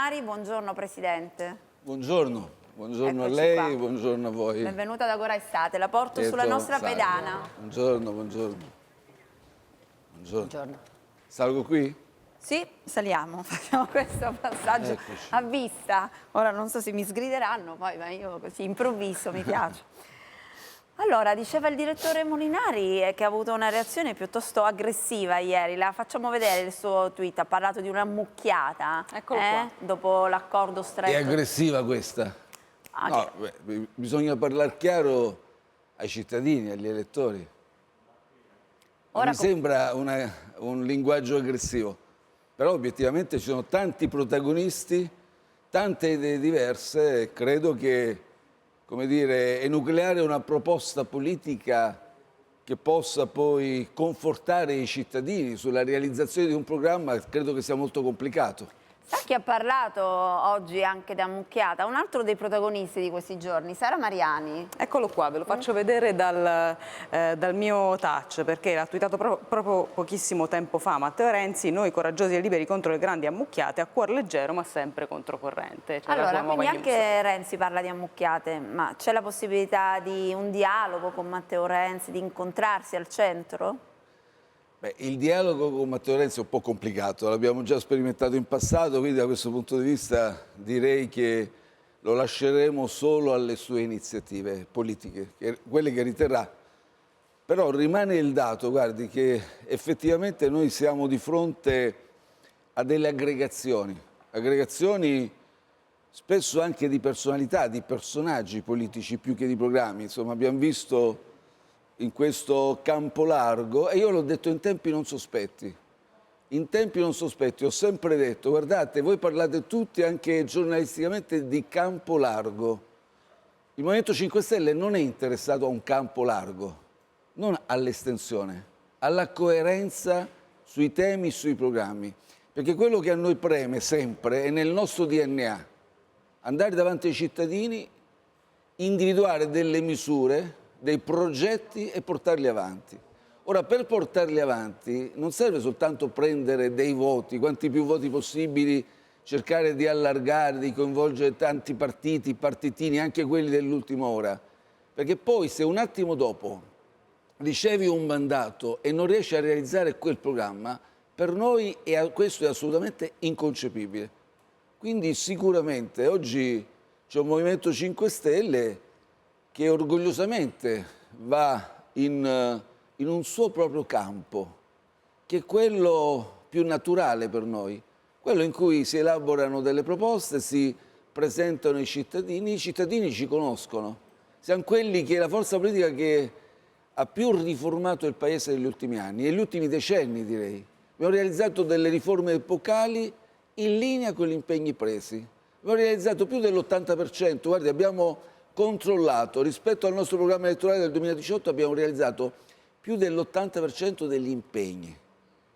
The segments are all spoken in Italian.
Molinari. Buongiorno Presidente. Buongiorno, buongiorno a Eccoci lei, qua. buongiorno a voi. Benvenuta ad Agora Estate, la porto sulla nostra Salve. pedana. Buongiorno, buongiorno. Buongiorno. Salgo qui? Sì, saliamo, facciamo questo passaggio Eccoci. a vista. Ora non so se mi sgrideranno, poi ma io così improvviso, mi piace. Allora, diceva il direttore Molinari che ha avuto una reazione piuttosto aggressiva ieri. La facciamo vedere il suo tweet, ha parlato di una mucchiata. Eccolo qua. Dopo l'accordo È stretto. aggressiva questa? Ah, No, bisogna parlare chiaro ai cittadini, agli elettori. Non Ora mi sembra un linguaggio aggressivo, però obiettivamente ci sono tanti protagonisti, tante idee diverse e credo che, come dire, enucleare una proposta politica che possa poi confortare i cittadini sulla realizzazione di un programma, credo che sia molto complicato. Sa chi ha parlato oggi anche da mucchiata? Un altro dei protagonisti di questi giorni, Sara Mariani. Eccolo qua, ve lo faccio vedere dal mio touch, perché l'ha twittato proprio pochissimo tempo fa Matteo Renzi: noi coraggiosi e liberi contro le grandi ammucchiate, a cuor leggero ma sempre controcorrente. Cioè, Allora, quindi anche Renzi parla di ammucchiate, ma c'è la possibilità di un dialogo con Matteo Renzi, di incontrarsi al centro? Beh, il dialogo con Matteo Renzi è un po' complicato, l'abbiamo già sperimentato in passato, quindi da questo punto di vista direi che lo lasceremo solo alle sue iniziative politiche, quelle che riterrà. Però rimane il dato, guardi, che effettivamente noi siamo di fronte a delle aggregazioni spesso anche di personalità, di personaggi politici più che di programmi. Insomma, abbiamo visto in questo campo largo, e io l'ho detto in tempi non sospetti. In tempi non sospetti ho sempre detto: guardate, voi parlate tutti anche giornalisticamente di campo largo. Il Movimento 5 Stelle non è interessato a un campo largo, non all'estensione, alla coerenza sui temi, sui programmi. Perché quello che a noi preme sempre è nel nostro DNA: andare davanti ai cittadini, individuare delle misure, dei progetti e portarli avanti. Ora, per portarli avanti non serve soltanto prendere dei voti, quanti più voti possibili, cercare di allargare, di coinvolgere tanti partiti, partitini, anche quelli dell'ultima ora. Perché poi se un attimo dopo ricevi un mandato e non riesci a realizzare quel programma, per noi questo è assolutamente inconcepibile. Quindi sicuramente oggi c'è un Movimento 5 Stelle che orgogliosamente va in un suo proprio campo, che è quello più naturale per noi, quello in cui si elaborano delle proposte, si presentano i cittadini ci conoscono. Siamo quelli che la forza politica che ha più riformato il Paese negli ultimi anni, negli ultimi decenni direi. Abbiamo realizzato delle riforme epocali in linea con gli impegni presi. Abbiamo realizzato più dell'80%, guardi, abbiamo controllato, rispetto al nostro programma elettorale del 2018 abbiamo realizzato più dell'80% degli impegni.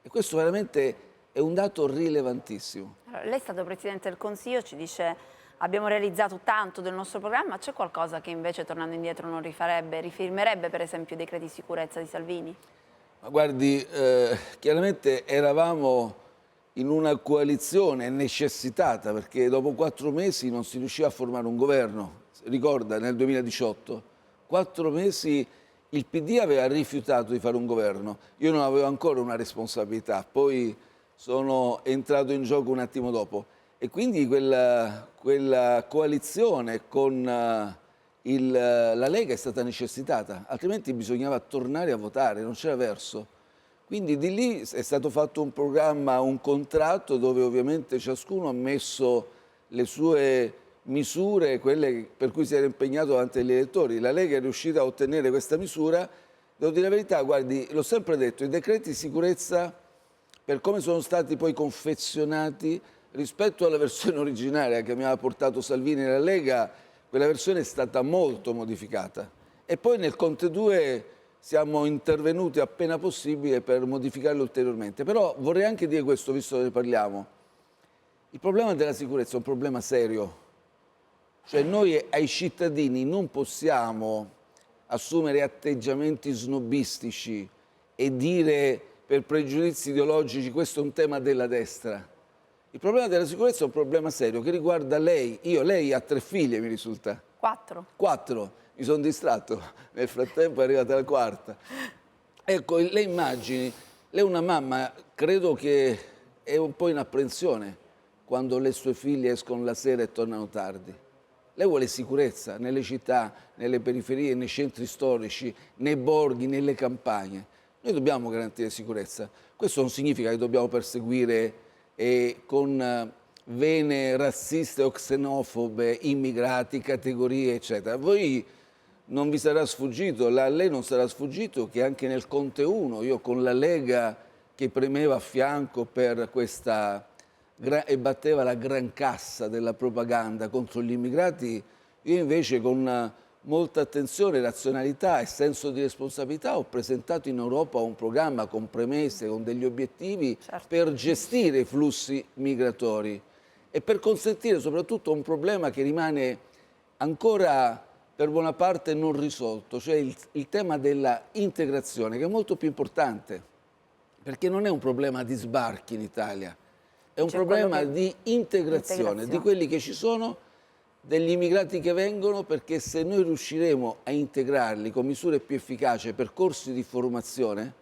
E questo veramente è un dato rilevantissimo. Allora, lei è stato Presidente del Consiglio, ci dice abbiamo realizzato tanto del nostro programma, c'è qualcosa che invece tornando indietro non rifarebbe, rifirmerebbe per esempio i decreti di sicurezza di Salvini? Ma guardi, chiaramente eravamo in una coalizione necessitata perché dopo 4 mesi non si riusciva a formare un governo. Ricorda, nel 2018, 4 mesi il PD aveva rifiutato di fare un governo. Io non avevo ancora una responsabilità, poi sono entrato in gioco un attimo dopo. E quindi quella coalizione con la Lega è stata necessitata, altrimenti bisognava tornare a votare, non c'era verso. Quindi di lì è stato fatto un programma, un contratto dove ovviamente ciascuno ha messo le sue misure, quelle per cui si era impegnato davanti agli elettori. La Lega è riuscita a ottenere questa misura. Devo dire la verità, guardi, l'ho sempre detto, i decreti di sicurezza, per come sono stati poi confezionati, rispetto alla versione originaria che mi aveva portato Salvini e la Lega, quella versione è stata molto modificata. E poi nel Conte 2 siamo intervenuti appena possibile per modificarlo ulteriormente. Però vorrei anche dire questo, visto che ne parliamo. Il problema della sicurezza è un problema serio. Cioè noi ai cittadini non possiamo assumere atteggiamenti snobbistici e dire per pregiudizi ideologici questo è un tema della destra. Il problema della sicurezza è un problema serio che riguarda lei. Lei ha 3 figlie, mi risulta. 4. 4, mi sono distratto, nel frattempo è arrivata la quarta. Ecco, lei immagini, lei è una mamma, credo che è un po' in apprensione quando le sue figlie escono la sera e tornano tardi. Lei vuole sicurezza nelle città, nelle periferie, nei centri storici, nei borghi, nelle campagne. Noi dobbiamo garantire sicurezza. Questo non significa che dobbiamo perseguire con vene razziste o xenofobe immigrati, categorie, eccetera. Voi non vi sarà sfuggito, a lei non sarà sfuggito che anche nel Conte 1, io con la Lega che premeva a fianco per questa e batteva la gran cassa della propaganda contro gli immigrati, io invece con molta attenzione, razionalità e senso di responsabilità ho presentato in Europa un programma con premesse, con degli obiettivi per gestire i flussi migratori e per consentire soprattutto un problema che rimane ancora per buona parte non risolto, cioè il tema della integrazione, che è molto più importante, perché non è un problema di sbarchi in Italia, è un problema di integrazione di quelli che ci sono, degli immigrati che vengono, perché se noi riusciremo a integrarli con misure più efficaci, percorsi di formazione,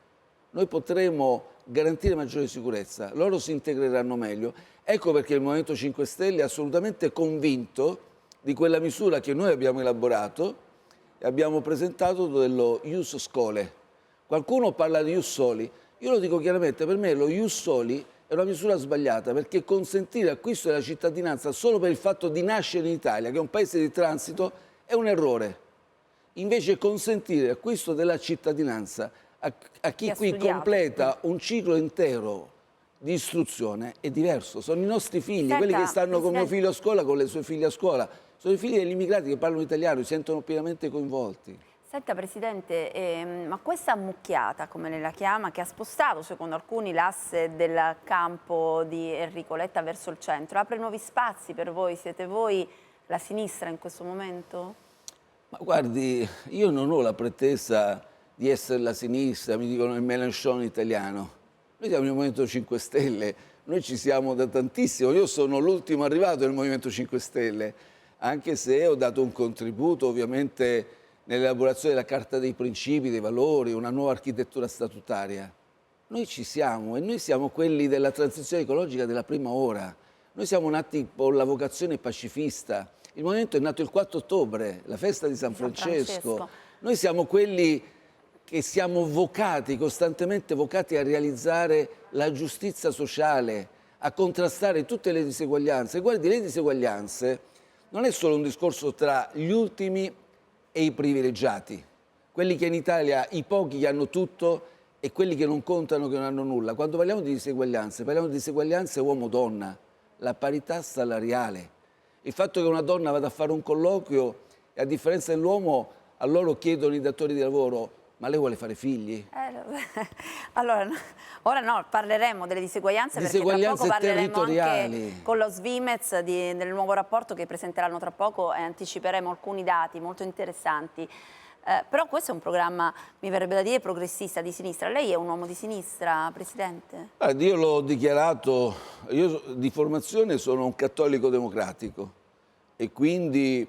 noi potremo garantire maggiore sicurezza, loro si integreranno meglio. Ecco perché il Movimento 5 Stelle è assolutamente convinto di quella misura che noi abbiamo elaborato e abbiamo presentato dello Ius Scholae. Qualcuno parla di Ius Soli, io lo dico chiaramente, per me lo Ius Soli è una misura sbagliata, perché consentire l'acquisto della cittadinanza solo per il fatto di nascere in Italia, che è un paese di transito, è un errore. Invece consentire l'acquisto della cittadinanza a chi qui completa un ciclo intero di istruzione è diverso. Sono i nostri figli, quelli che stanno con mio figlio a scuola, con le sue figlie a scuola. Sono i figli degli immigrati che parlano italiano, si sentono pienamente coinvolti. Senta Presidente, ma questa ammucchiata, come lei la chiama, che ha spostato secondo alcuni l'asse del campo di Enrico Letta verso il centro, apre nuovi spazi per voi? Siete voi la sinistra in questo momento? Ma guardi, io non ho la pretesa di essere la sinistra, mi dicono il Mélenchon italiano. Noi siamo il Movimento 5 Stelle, noi ci siamo da tantissimo, io sono l'ultimo arrivato del Movimento 5 Stelle, anche se ho dato un contributo ovviamente nell'elaborazione della Carta dei Principi, dei Valori, una nuova architettura statutaria. Noi ci siamo e noi siamo quelli della transizione ecologica della prima ora. Noi siamo nati con la vocazione pacifista. Il movimento è nato il 4 ottobre, la festa di San Francesco. Noi siamo quelli che siamo vocati, costantemente vocati a realizzare la giustizia sociale, a contrastare tutte le diseguaglianze. Guardi, le diseguaglianze non è solo un discorso tra gli ultimi e i privilegiati, quelli che in Italia, i pochi che hanno tutto e quelli che non contano, che non hanno nulla. Quando parliamo di diseguaglianze uomo-donna, la parità salariale, il fatto che una donna vada a fare un colloquio e a differenza dell'uomo a loro chiedono i datori di lavoro: ma lei vuole fare figli? Allora, ora no, parleremo delle diseguaglianze perché tra poco parleremo anche con lo Svimez del nuovo rapporto che presenteranno tra poco e anticiperemo alcuni dati molto interessanti. Però questo è un programma, mi verrebbe da dire, progressista, di sinistra. Lei è un uomo di sinistra, Presidente? Io l'ho dichiarato, io di formazione sono un cattolico democratico e quindi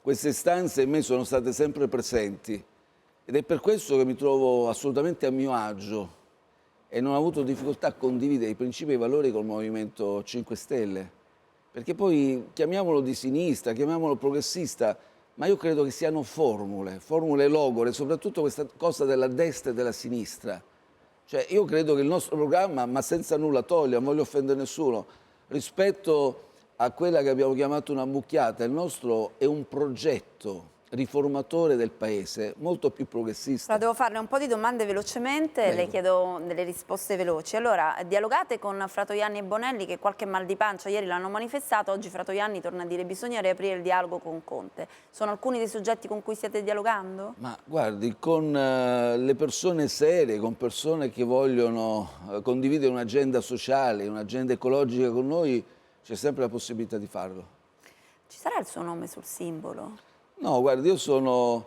queste istanze in me sono state sempre presenti. Ed è per questo che mi trovo assolutamente a mio agio e non ho avuto difficoltà a condividere i principi e i valori col Movimento 5 Stelle. Perché poi, chiamiamolo di sinistra, chiamiamolo progressista, ma io credo che siano formule logore, soprattutto questa cosa della destra e della sinistra. Cioè, io credo che il nostro programma, ma senza nulla togliere, non voglio offendere nessuno, rispetto a quella che abbiamo chiamato una mucchiata, il nostro è un progetto riformatore del paese, molto più progressista. Devo farle un po' di domande velocemente. Prego. Le chiedo delle risposte veloci. Allora, dialogate con Fratoianni e Bonelli, che qualche mal di pancia ieri l'hanno manifestato, oggi Fratoianni torna a dire bisogna riaprire il dialogo con Conte. Sono alcuni dei soggetti con cui stiate dialogando? Ma guardi, con le persone serie, con persone che vogliono condividere un'agenda sociale, un'agenda ecologica con noi, c'è sempre la possibilità di farlo. Ci sarà il suo nome sul simbolo? No, guardi, noi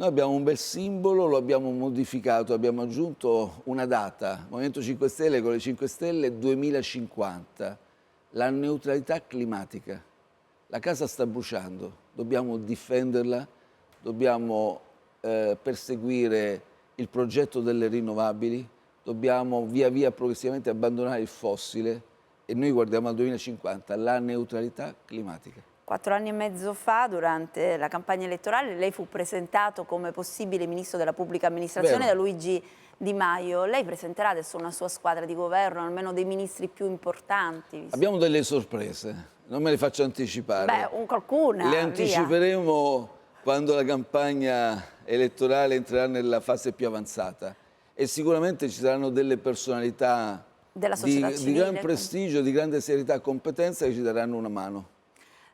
abbiamo un bel simbolo, lo abbiamo modificato, abbiamo aggiunto una data, Movimento 5 Stelle con le 5 Stelle 2050. la neutralità climatica. La casa sta bruciando, dobbiamo difenderla, dobbiamo perseguire il progetto delle rinnovabili, dobbiamo via via progressivamente abbandonare il fossile e noi guardiamo al 2050, la neutralità climatica. 4 anni e mezzo fa, durante la campagna elettorale, lei fu presentato come possibile ministro della pubblica amministrazione Vero. da Luigi Di Maio. Lei presenterà adesso una sua squadra di governo, almeno dei ministri più importanti? Abbiamo delle sorprese, non me le faccio anticipare. Beh, qualcuna, Le anticiperemo quando la campagna elettorale entrerà nella fase più avanzata e sicuramente ci saranno delle personalità della società di civile. gran prestigio, di grande serietà e competenza che ci daranno una mano.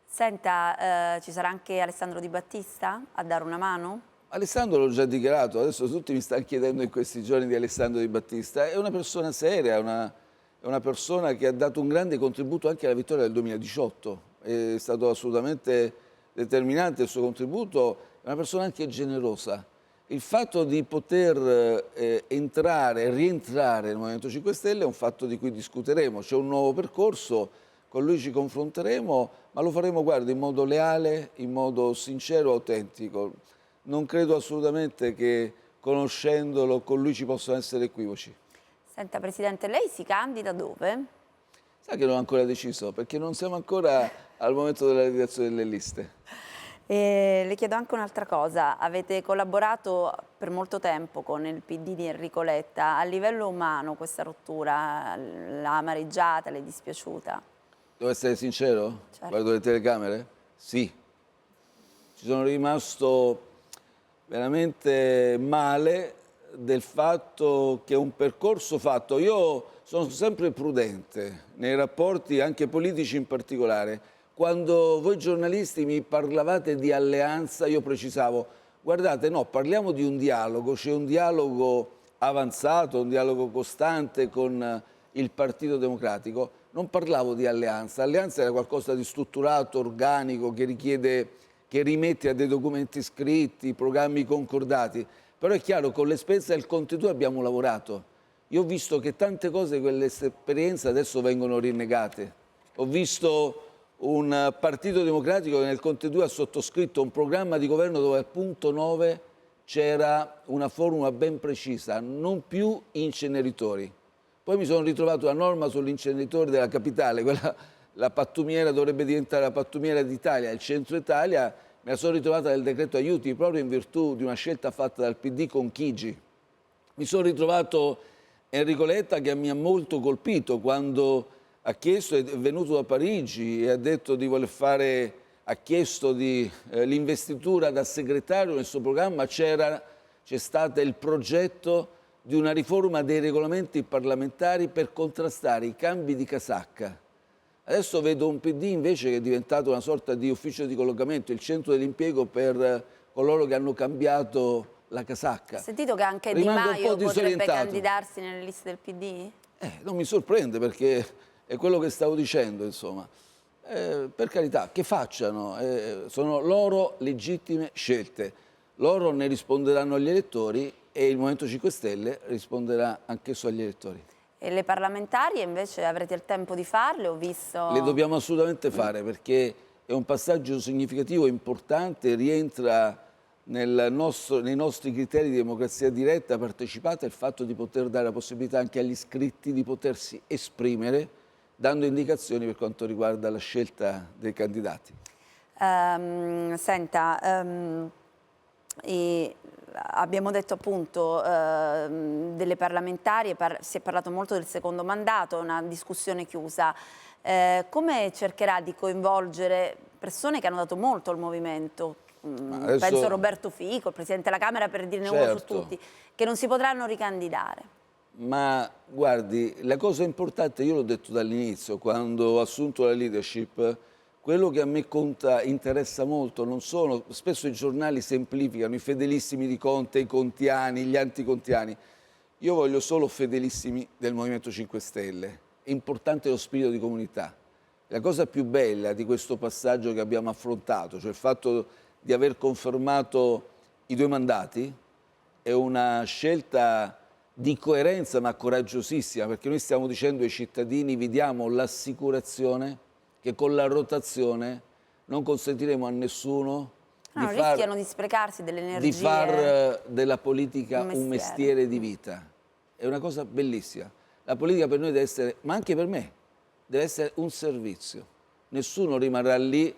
Senta, ci sarà anche Alessandro Di Battista a dare una mano? Alessandro l'ho già dichiarato, adesso tutti mi stanno chiedendo in questi giorni di Alessandro Di Battista. È una persona seria, è una persona che ha dato un grande contributo anche alla vittoria del 2018. È stato assolutamente determinante il suo contributo, è una persona anche generosa. Il fatto di poter rientrare nel Movimento 5 Stelle è un fatto di cui discuteremo. C'è un nuovo percorso, con lui ci confronteremo, ma lo faremo, guarda, in modo leale, in modo sincero e autentico. Non credo assolutamente che, conoscendolo, con lui ci possano essere equivoci. Senta, Presidente, lei si candida dove? Sa che non ho ancora deciso, perché non siamo ancora al momento della redazione delle liste. Le chiedo anche un'altra cosa. Avete collaborato per molto tempo con il PD di Enrico Letta. A livello umano questa rottura l'ha amareggiata, le è dispiaciuta? Devo essere sincero? Certo. Guardo le telecamere? Sì. Ci sono rimasto veramente male del fatto che un percorso fatto, io sono sempre prudente nei rapporti anche politici in particolare. Quando voi giornalisti mi parlavate di alleanza, io precisavo, guardate, no, parliamo di un dialogo, c'è un dialogo avanzato, un dialogo costante con il Partito Democratico. Non parlavo di alleanza, alleanza era qualcosa di strutturato, organico, che richiede, che rimette a dei documenti scritti, programmi concordati. Però è chiaro, con l'esperienza del Conte II abbiamo lavorato. Io ho visto che tante cose di quell'esperienza adesso vengono rinnegate. Ho visto un Partito Democratico che nel Conte II ha sottoscritto un programma di governo dove al punto 9 c'era una formula ben precisa, non più inceneritori. Poi mi sono ritrovato la norma sull'inceneritore della capitale, quella, la pattumiera dovrebbe diventare la pattumiera d'Italia, il centro Italia, me la sono ritrovata nel decreto aiuti proprio in virtù di una scelta fatta dal PD con Chigi. Mi sono ritrovato Enrico Letta che mi ha molto colpito quando ha chiesto, è venuto da Parigi e ha detto di voler fare, ha chiesto l'investitura da segretario. Nel suo programma c'è stato il progetto di una riforma dei regolamenti parlamentari per contrastare i cambi di casacca. Adesso vedo un PD invece che è diventato una sorta di ufficio di collocamento, il centro dell'impiego per coloro che hanno cambiato la casacca. Ha sentito che anche Rimango Di un po' Maio potrebbe disorientato. candidarsi nelle liste del PD? Non mi sorprende perché è quello che stavo dicendo, insomma. Per carità, che facciano, sono loro legittime scelte. Loro ne risponderanno agli elettori e il Movimento 5 Stelle risponderà anch'esso agli elettori. E le parlamentari invece avrete il tempo di farle? Ho visto... Le dobbiamo assolutamente fare perché è un passaggio significativo, importante, rientra nei nostri criteri di democrazia diretta, partecipata, il fatto di poter dare la possibilità anche agli iscritti di potersi esprimere, dando indicazioni per quanto riguarda la scelta dei candidati. Abbiamo detto appunto delle parlamentari, si è parlato molto del secondo mandato, è una discussione chiusa. Come cercherà di coinvolgere persone che hanno dato molto al movimento? Adesso... Penso a Roberto Fico, il Presidente della Camera, per dirne uno su tutti, che non si potranno ricandidare. Ma guardi, la cosa importante, io l'ho detto dall'inizio, quando ho assunto la leadership, quello che a me interessa molto non sono, spesso i giornali semplificano, i fedelissimi di Conte, i contiani, gli anticontiani. Io voglio solo fedelissimi del Movimento 5 Stelle. È importante lo spirito di comunità. La cosa più bella di questo passaggio che abbiamo affrontato, cioè il fatto di aver confermato i 2 mandati, è una scelta di coerenza ma coraggiosissima, perché noi stiamo dicendo ai cittadini: vi diamo l'assicurazione che con la rotazione non consentiremo a nessuno No, rischiano di sprecarsi delle energie. di far della politica un mestiere di vita. È una cosa bellissima. La politica per noi deve essere, ma anche per me, deve essere un servizio. Nessuno rimarrà lì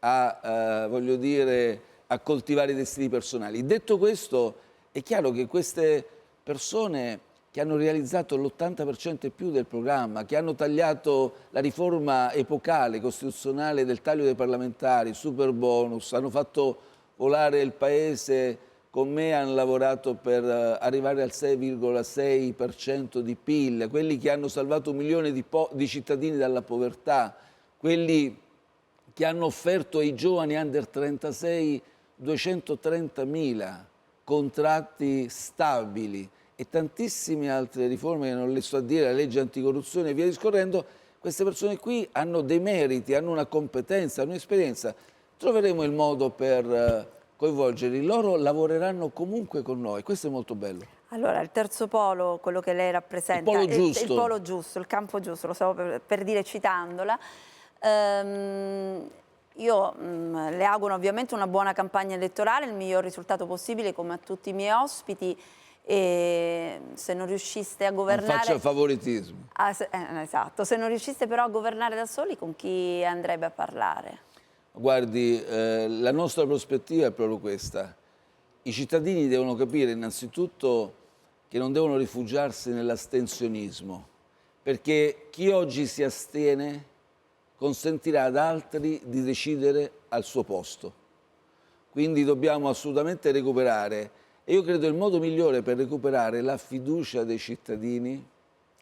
a, voglio dire, a coltivare i destini personali. Detto questo, è chiaro che queste persone che hanno realizzato l'80% e più del programma, che hanno tagliato la riforma epocale, costituzionale del taglio dei parlamentari, super bonus, hanno fatto volare il paese, con me hanno lavorato per arrivare al 6,6% di PIL, quelli che hanno salvato 1 milione di cittadini dalla povertà, quelli che hanno offerto ai giovani under 36 230.000 contratti stabili, e tantissime altre riforme che non le sto a dire, la legge anticorruzione e via discorrendo. Queste persone qui hanno dei meriti, hanno una competenza, hanno un'esperienza. Troveremo il modo per coinvolgerli, loro lavoreranno comunque con noi, questo è molto bello. Allora, il terzo polo, quello che lei rappresenta, Il polo giusto. il polo giusto, il campo giusto, lo stavo per dire citandola. Io le auguro ovviamente una buona campagna elettorale, il miglior risultato possibile come a tutti i miei ospiti. E se non riusciste a governare... Non faccia favoritismo. Esatto, se non riusciste però a governare da soli, con chi andrebbe a parlare? Guardi, la nostra prospettiva è proprio questa. I cittadini devono capire innanzitutto che non devono rifugiarsi nell'astensionismo, perché chi oggi si astiene consentirà ad altri di decidere al suo posto. Quindi dobbiamo assolutamente recuperare. E io credo il modo migliore per recuperare la fiducia dei cittadini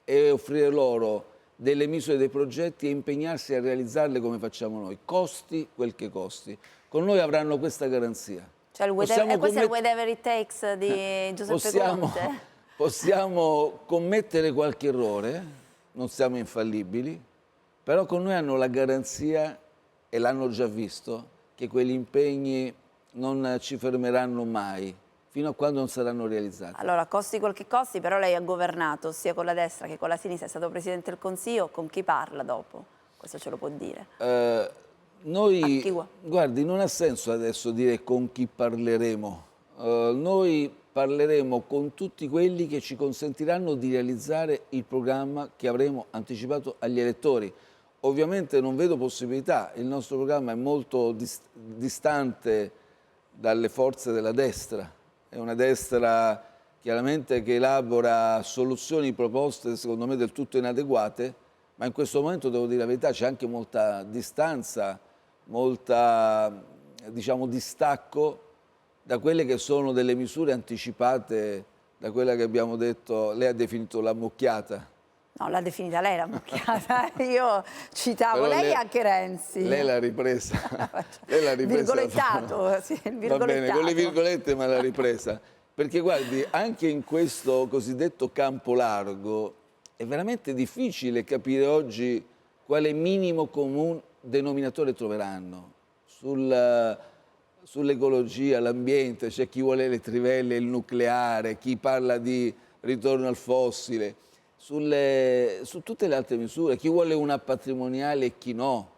è offrire loro delle misure, dei progetti e impegnarsi a realizzarle come facciamo noi, costi quel che costi. Con noi avranno questa garanzia. Cioè questo è il whatever it takes di Giuseppe Conte? Possiamo commettere qualche errore, non siamo infallibili, però con noi hanno la garanzia, e l'hanno già visto, che quegli impegni non ci fermeranno mai, fino a quando non saranno realizzati. Allora, costi quel che costi, però lei ha governato sia con la destra che con la sinistra, è stato Presidente del Consiglio, con chi parla dopo? Questo ce lo può dire. Guardi, non ha senso adesso dire con chi parleremo. Noi parleremo con tutti quelli che ci consentiranno di realizzare il programma che avremo anticipato agli elettori. Ovviamente non vedo possibilità, il nostro programma è molto distante dalle forze della destra. È una destra chiaramente che elabora soluzioni, proposte secondo me del tutto inadeguate, ma in questo momento, devo dire la verità, c'è anche molta distanza, molta, diciamo, distacco da quelle che sono delle misure anticipate, da quella che abbiamo detto, lei ha definito la mucchiata. No, l'ha definita lei la mucchiata, io citavo Però lei e anche Renzi. Lei l'ha ripresa. Lei l'ha ripresa. Virgolettato, sì, il virgolettato. Va bene, con le virgolette, ma l'ha ripresa. Perché guardi, anche in questo cosiddetto campo largo è veramente difficile capire oggi quale minimo comune denominatore troveranno. Sull'ecologia, l'ambiente, c'è chi vuole le trivelle, il nucleare, chi parla di ritorno al fossile. Su tutte le altre misure, chi vuole una patrimoniale e chi no.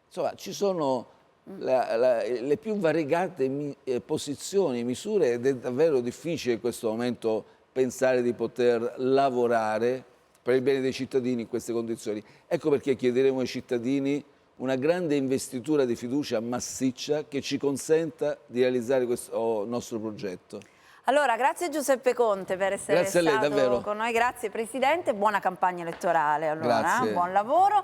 Insomma, ci sono le più variegate posizioni, misure, ed è davvero difficile in questo momento pensare di poter lavorare per il bene dei cittadini in queste condizioni. Ecco perché chiederemo ai cittadini una grande investitura di fiducia massiccia che ci consenta di realizzare questo nostro progetto. Allora, grazie Giuseppe Conte per essere Grazie a lei, stato davvero. con noi, grazie Presidente, buona campagna elettorale allora, Grazie. buon lavoro.